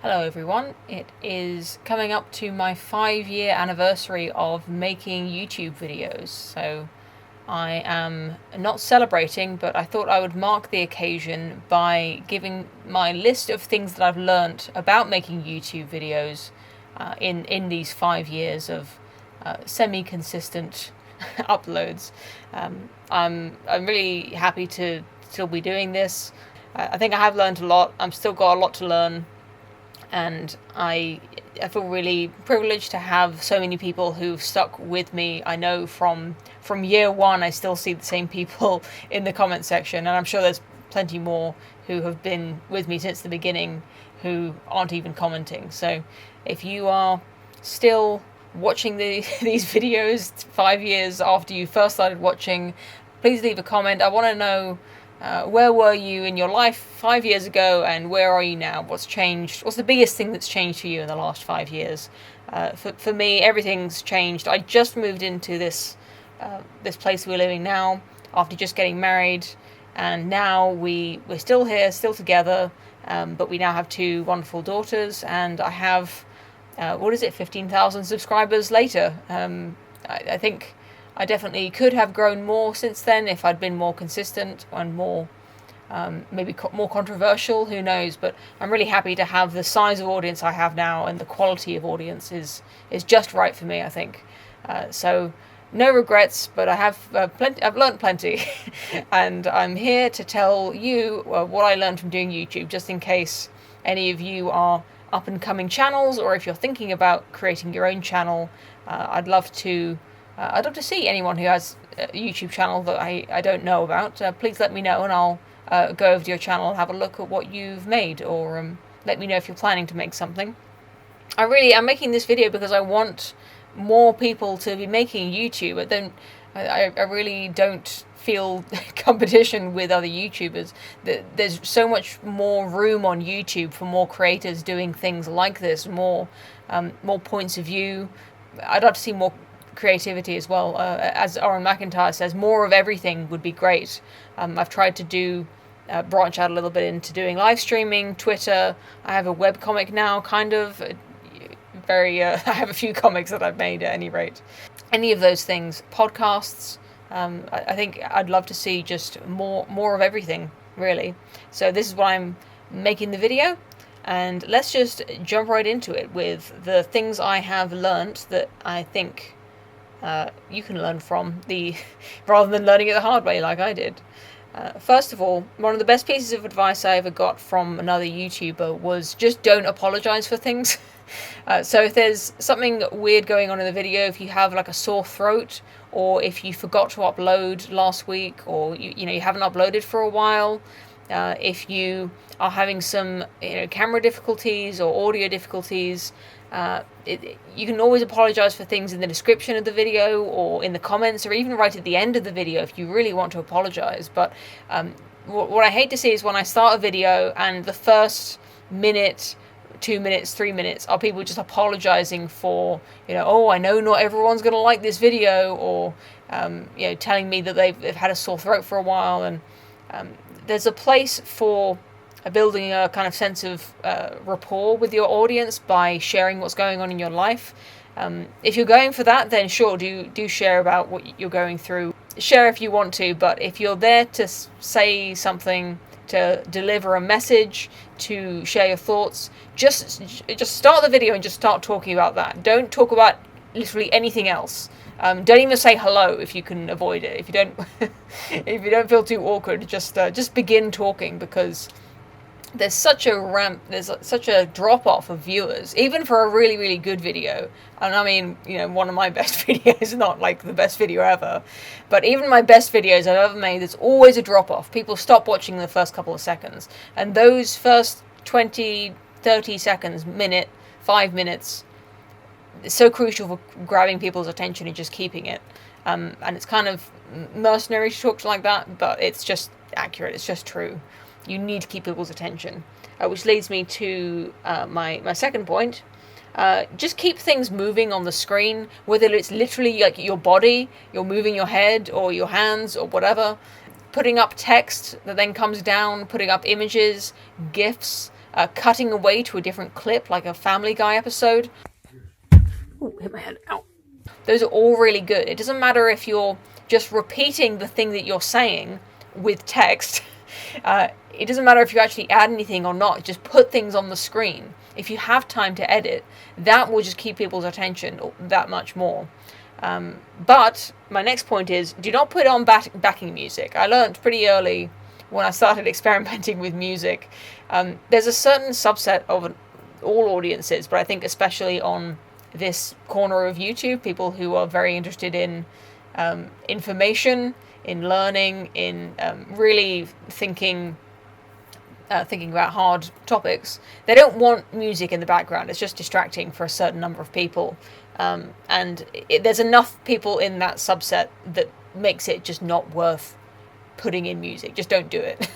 Hello everyone, it is coming up to my 5-year anniversary of making YouTube videos, so I am not celebrating, but I thought I would mark the occasion by giving my list of things that I've learnt about making YouTube videos in these 5 years of semi-consistent uploads. I'm really happy to still be doing this. I think I have learned a lot. I'm still got a lot to learn, and I feel really privileged to have so many people who've stuck with me. I know from year one I still see the same people in the comment section, and I'm sure there's plenty more who have been with me since the beginning who aren't even commenting. So if you are still watching these videos 5 years after you first started watching, please leave a comment. I want to know where were you in your life 5 years ago, and where are you now? What's changed? What's the biggest thing that's changed for you in the last 5 years? For me, everything's changed. I just moved into this place we're living now after just getting married, and now we're still here, still together, but we now have two wonderful daughters, and I have 15,000 subscribers later. I think I definitely could have grown more since then if I'd been more consistent and more, maybe more controversial, who knows. But I'm really happy to have the size of audience I have now, and the quality of audience is just right for me, I think. So no regrets, but I have I've learned plenty, and I'm here to tell you what I learned from doing YouTube, just in case any of you are up and coming channels, or if you're thinking about creating your own channel. I'd love to see anyone who has a YouTube channel that I don't know about. Please let me know, and I'll go over to your channel and have a look at what you've made, or let me know if you're planning to make something. I really am making this video because I want more people to be making YouTube. I really don't feel competition with other YouTubers. There's so much more room on YouTube for more creators doing things like this, more points of view. I'd like to see more creativity as well. As Oren McIntyre says, more of everything would be great. I've tried to branch out a little bit into doing live streaming, Twitter. I have a webcomic now, kind of. I have a few comics that I've made at any rate. Any of those things, podcasts. I think I'd love to see just more of everything, really. So this is why I'm making the video, and let's just jump right into it with the things I have learnt that I think you can learn from, rather than learning it the hard way like I did. First of all, one of the best pieces of advice I ever got from another YouTuber was just don't apologize for things. So if there's something weird going on in the video, if you have like a sore throat, or if you forgot to upload last week, or you haven't uploaded for a while, if you are having some camera difficulties or audio difficulties, you can always apologize for things in the description of the video, or in the comments, or even right at the end of the video if you really want to apologize. But what I hate to see is when I start a video and the first minute, 2 minutes, 3 minutes are people just apologizing for, oh, I know not everyone's going to like this video, or telling me that they've had a sore throat for a while. And there's a place for building a kind of sense of rapport with your audience by sharing what's going on in your life. If you're going for that, then sure, do share about what you're going through. Share if you want to, but if you're there to say something, to deliver a message, to share your thoughts, just start the video and just start talking about that. Don't talk about literally anything else. Don't even say hello if you can avoid it. If you don't feel too awkward, just begin talking, because there's such a drop off of viewers, even for a really, really good video. And I mean, one of my best videos, not like the best video ever, but even my best videos I've ever made, there's always a drop off. People stop watching in the first couple of seconds, and those first 20, 30 seconds, minute, 5 minutes, it's so crucial for grabbing people's attention and just keeping it. And it's kind of mercenary to talk like that, but it's just accurate. It's just true. You need to keep people's attention, which leads me to my second point. Just keep things moving on the screen, whether it's literally like your body, you're moving your head or your hands or whatever, putting up text that then comes down, putting up images, GIFs, cutting away to a different clip, like a Family Guy episode. Ooh, hit my head. Ow. Those are all really good. It doesn't matter if you're just repeating the thing that you're saying with text. It doesn't matter if you actually add anything or not. Just put things on the screen. If you have time to edit, that will just keep people's attention that much more. But my next point is, do not put on backing music. I learned pretty early when I started experimenting with music. There's a certain subset of all audiences, but I think especially on this corner of YouTube, people who are very interested in information, in learning, in really thinking about hard topics. They don't want music in the background. It's just distracting for a certain number of people. And there's enough people in that subset that makes it just not worth putting in music. Just don't do it.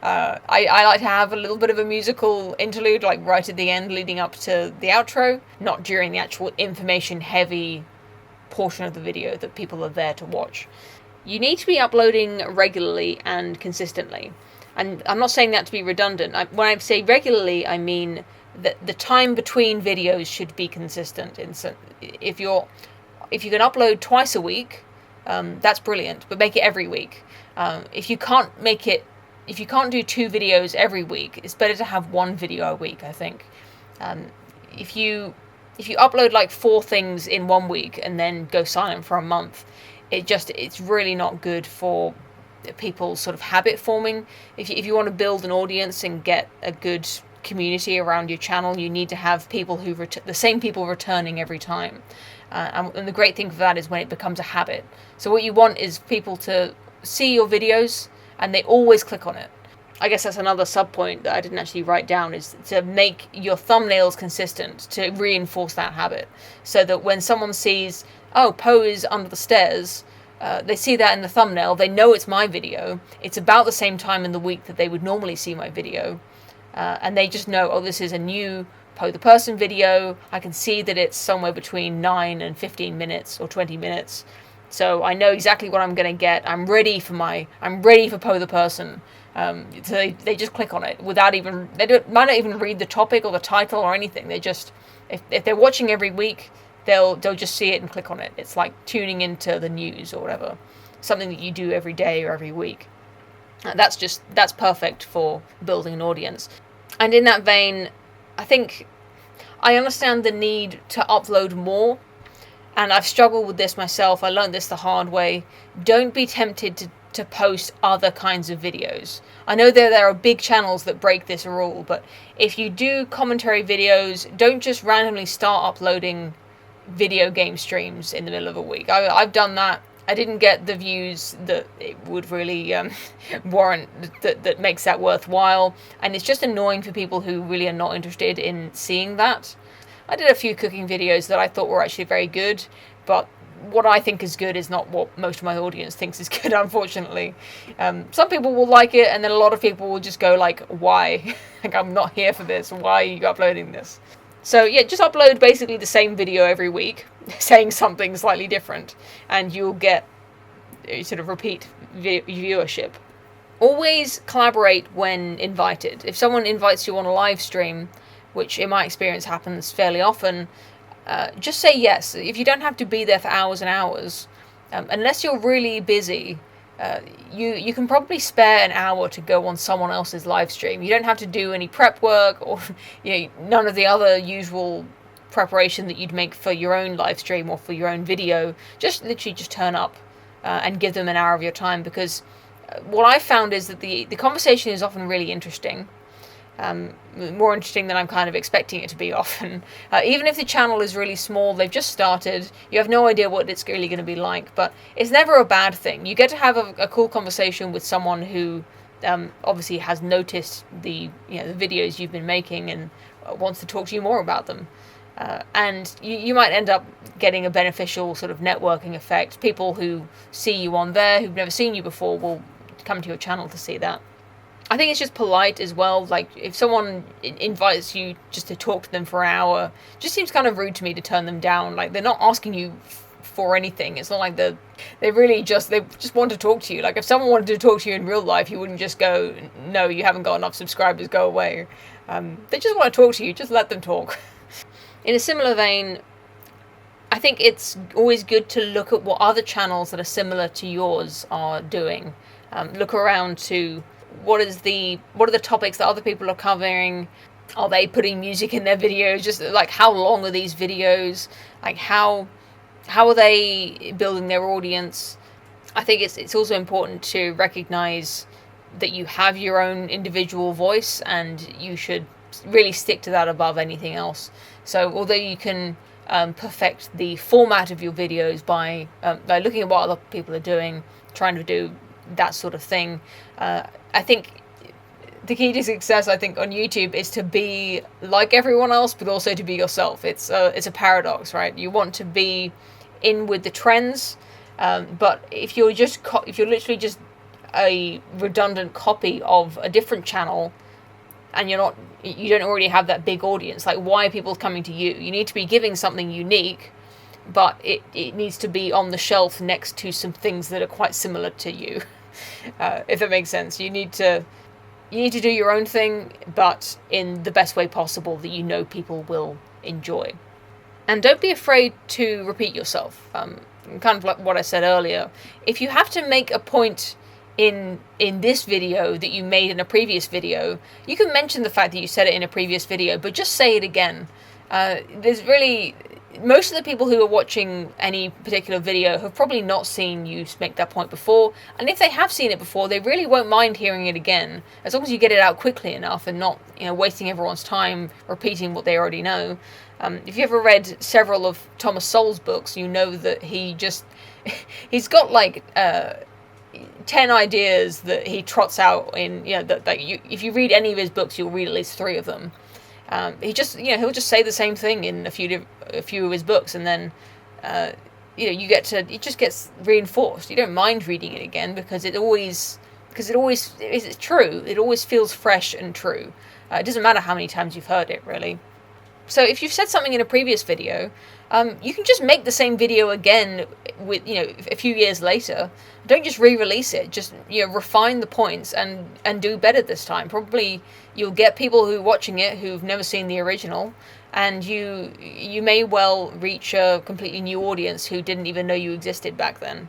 I like to have a little bit of a musical interlude, like right at the end leading up to the outro, not during the actual information heavy portion of the video that people are there to watch. You need to be uploading regularly and consistently. And I'm not saying that to be redundant. When I say regularly, I mean that the time between videos should be consistent. If you can upload twice a week, that's brilliant, but make it every week. If you can't do 2 videos every week, it's better to have 1 video a week, I think. If you upload like 4 things in 1 week and then go silent for a month, it's really not good for people's sort of habit forming. If you want to build an audience and get a good community around your channel, you need to have people the same people returning every time. And the great thing for that is when it becomes a habit. So what you want is people to see your videos and they always click on it. I guess that's another sub point that I didn't actually write down, is to make your thumbnails consistent, to reinforce that habit, so that when someone sees, oh, Poe is under the stairs, they see that in the thumbnail, they know it's my video, it's about the same time in the week that they would normally see my video, and they just know, oh, this is a new Poe the Person video. I can see that it's somewhere between 9 and 15 minutes or 20 minutes, so I know exactly what I'm going to get. I'm ready for Poe the Person. So they just click on it without even, might not even read the topic or the title or anything. They just, if they're watching every week, they'll just see it and click on it. It's like tuning into the news or whatever, something that you do every day or every week. That's perfect for building an audience. And in that vein, I think I understand the need to upload more, and I've struggled with this myself. I learned this the hard way. Don't be tempted to post other kinds of videos. I know there are big channels that break this rule, but if you do commentary videos, don't just randomly start uploading video game streams in the middle of a week. I've done that. I didn't get the views that it would really warrant, that makes that worthwhile, and it's just annoying for people who really are not interested in seeing that. I did a few cooking videos that I thought were actually very good, but what I think is good is not what most of my audience thinks is good, unfortunately. Some people will like it, and then a lot of people will just go like, why? Like, I'm not here for this. Why are you uploading this? So yeah, just upload basically the same video every week, saying something slightly different, and you'll get sort of repeat viewership. Always collaborate when invited. If someone invites you on a live stream, which in my experience happens fairly often, just say yes. If you don't have to be there for hours and hours, unless you're really busy, you can probably spare an hour to go on someone else's live stream. You don't have to do any prep work or none of the other usual preparation that you'd make for your own live stream or for your own video. Just literally just turn up and give them an hour of your time, because what I've found is that the conversation is often really interesting. More interesting than I'm kind of expecting it to be often. Even if the channel is really small, they've just started, you have no idea what it's really going to be like, but it's never a bad thing. You get to have a cool conversation with someone who obviously has noticed the videos you've been making and wants to talk to you more about them. And you might end up getting a beneficial sort of networking effect. People who see you on there, who've never seen you before, will come to your channel to see that. I think it's just polite as well. Like, if someone invites you just to talk to them for an hour, it just seems kind of rude to me to turn them down. Like, they're not asking you for anything. It's not like they just want to talk to you. Like if someone wanted to talk to you in real life, you wouldn't just go, no, you haven't got enough subscribers, go away. They just want to talk to you, just let them talk. In a similar vein, I think it's always good to look at what other channels that are similar to yours are doing. Look around to what are the topics that other people are covering. Are they putting music in their videos? Just like how long are these videos? Like how are they building their audience? I think it's also important to recognize that you have your own individual voice, and you should really stick to that above anything else. So although you can perfect the format of your videos by looking at what other people are doing, trying to do that sort of thing, I think the key to success, I think, on YouTube is to be like everyone else, but also to be yourself. It's a paradox, right? You want to be in with the trends, but if you're literally just a redundant copy of a different channel, and you don't already have that big audience, like why are people coming to you? You need to be giving something unique, but it needs to be on the shelf next to some things that are quite similar to you. If that makes sense. You need to do your own thing, but in the best way possible that you know people will enjoy. And don't be afraid to repeat yourself. Kind of like what I said earlier. If you have to make a point in this video that you made in a previous video, you can mention the fact that you said it in a previous video, but just say it again. Most of the people who are watching any particular video have probably not seen you make that point before, and if they have seen it before, they really won't mind hearing it again, as long as you get it out quickly enough and not, wasting everyone's time repeating what they already know. If you ever read several of Thomas Sowell's books, you know that he's got like 10 ideas that he trots out in, if you read any of his books, you'll read at least 3 of them. He'll just say the same thing in a few of his books, and then, it just gets reinforced. You don't mind reading it again because it always is true. It always feels fresh and true. It doesn't matter how many times you've heard it, really. So if you've said something in a previous video, you can just make the same video again with, a few years later. Don't just re-release it. Just, refine the points and do better this time. Probably you'll get people who are watching it who've never seen the original, and you may well reach a completely new audience who didn't even know you existed back then.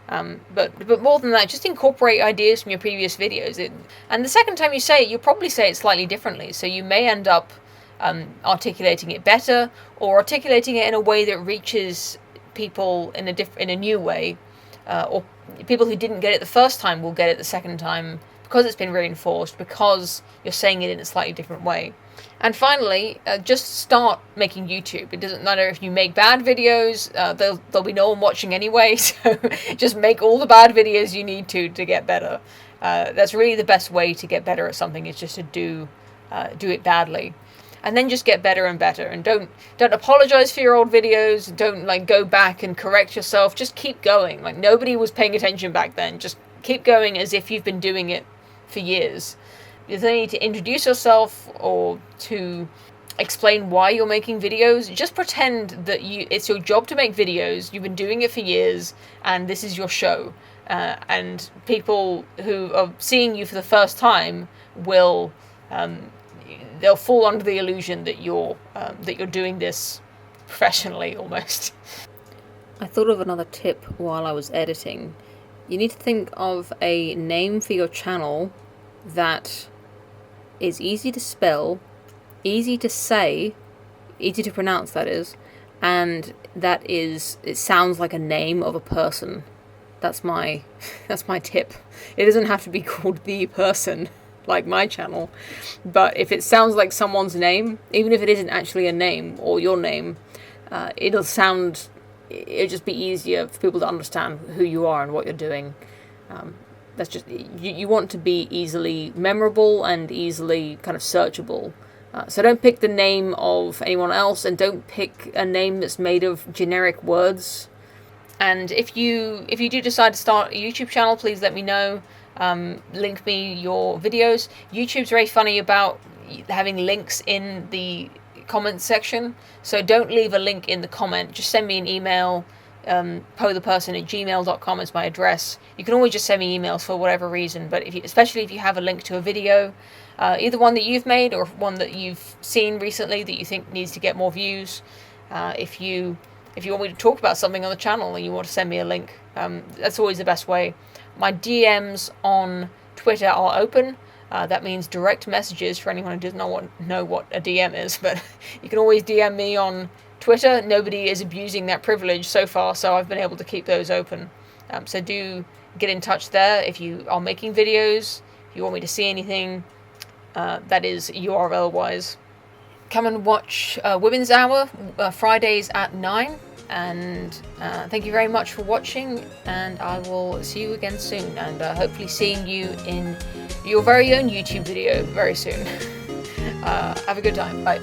But more than that, just incorporate ideas from your previous videos. And the second time you say it, you'll probably say it slightly differently. So you may end up articulating it better, or articulating it in a way that reaches people in a new way, or people who didn't get it the first time will get it the second time because it's been reinforced, because you're saying it in a slightly different way. And finally, just start making YouTube. It doesn't matter if you make bad videos, there'll be no one watching anyway, so just make all the bad videos you need to get better. That's really the best way to get better at something, is just to do it badly. And then just get better and better, and don't apologize for your old videos. Don't go back and correct yourself. Just keep going. Nobody was paying attention back then. Just keep going as if you've been doing it for years. There's no need to introduce yourself or to explain why you're making videos. Just pretend that it's your job to make videos. You've been doing it for years, and this is your show. And people who are seeing you for the first time will. They'll fall under the illusion that you're doing this professionally, almost. I thought of another tip while I was editing. You need to think of a name for your channel that is easy to spell, easy to say, easy to pronounce, that is, and it sounds like a name of a person. That's my tip. It doesn't have to be called The Person, like my channel, but if it sounds like someone's name, even if it isn't actually a name or your name, it'll just be easier for people to understand who you are and what you're doing. That's just, you want to be easily memorable and easily kind of searchable. So don't pick the name of anyone else, and don't pick a name that's made of generic words. And if you do decide to start a YouTube channel, please let me know. Link me your videos. YouTube's very funny about having links in the comment section, so don't leave a link in the comment. Just send me an email potheperson@gmail.com is my address. You can always just send me emails for whatever reason, but especially if you have a link to a video, either one that you've made or one that you've seen recently that you think needs to get more views, if you want me to talk about something on the channel and you want to send me a link, that's always the best way. My DMs on Twitter are open. That means direct messages for anyone who does not know what a DM is, but you can always DM me on Twitter. Nobody is abusing that privilege so far, so I've been able to keep those open. So do get in touch there if you are making videos, if you want me to see anything, that is URL-wise. Come and watch Women's Hour, Fridays at 9, and thank you very much for watching, and I will see you again soon, and hopefully seeing you in your very own YouTube video very soon. Have a good time. Bye.